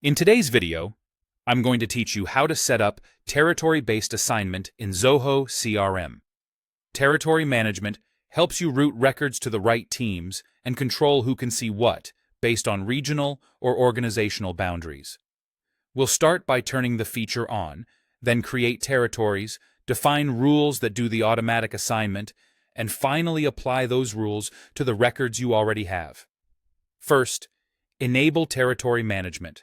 In today's video, I'm going to teach you how to set up territory-based assignment in Zoho CRM. Territory management helps you route records to the right teams and control who can see what, based on regional or organizational boundaries. We'll start by turning the feature on, then create territories, define rules that do the automatic assignment, and finally apply those rules to the records you already have. First, enable territory management.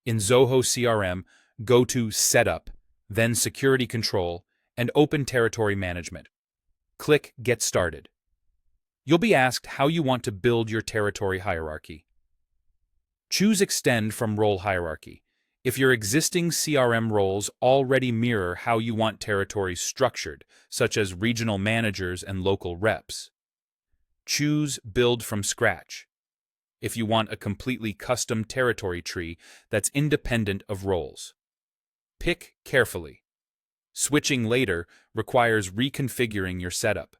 In Zoho CRM, go to Setup, then Security Control, and open Territory Management. Click Get Started. You'll be asked how you want to build your territory hierarchy. Choose Extend from Role Hierarchy. If your existing CRM roles already mirror how you want territories structured, such as regional managers and local reps. Choose Build from Scratch if you want a completely custom territory tree that's independent of roles. Pick carefully. Switching later requires reconfiguring your setup.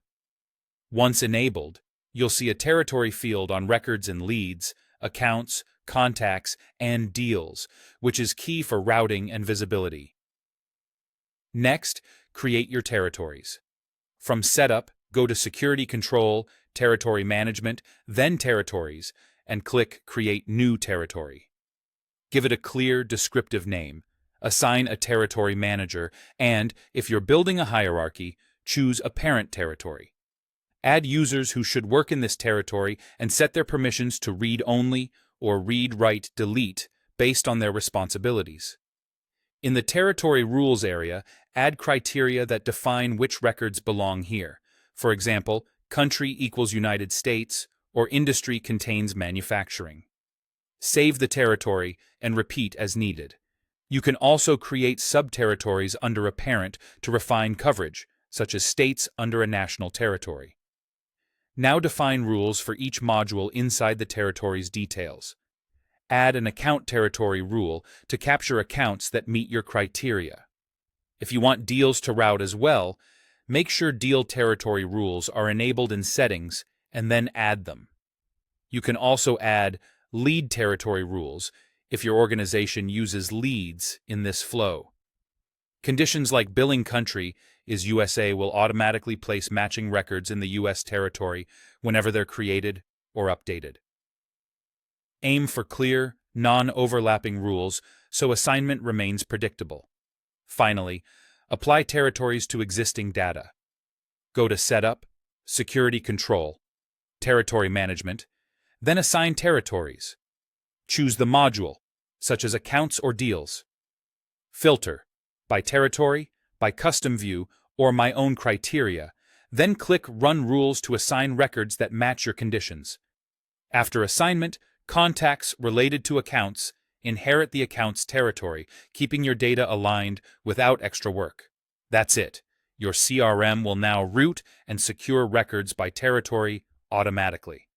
Once enabled, you'll see a territory field on records and leads, accounts, contacts, and deals, which is key for routing and visibility. Next, create your territories. From Setup, go to Security Control, Territory Management, then Territories, and click Create New Territory. Give it a clear, descriptive name, assign a territory manager, and, if you're building a hierarchy, choose a parent territory. Add users who should work in this territory and set their permissions to read-only or read-write-delete based on their responsibilities. In the Territory Rules area, add criteria that define which records belong here. For example, country equals United States, or industry contains manufacturing. Save the territory and repeat as needed. You can also create sub-territories under a parent to refine coverage, such as states under a national territory. Now define rules for each module inside the territory's details. Add an account territory rule to capture accounts that meet your criteria. If you want deals to route as well, make sure deal territory rules are enabled in settings and then add them. You can also add lead territory rules if your organization uses leads in this flow. Conditions like billing country is USA will automatically place matching records in the US territory whenever they're created or updated. Aim for clear, non-overlapping rules so assignment remains predictable. Finally, apply territories to existing data. Go to Setup, Security Control, Territory Management, then assign territories. Choose the module, such as accounts or deals. Filter, by territory, by custom view, or my own criteria, then click Run Rules to assign records that match your conditions. After assignment, contacts related to accounts inherit the account's territory, keeping your data aligned without extra work. That's it. Your CRM will now route and secure records by territory automatically.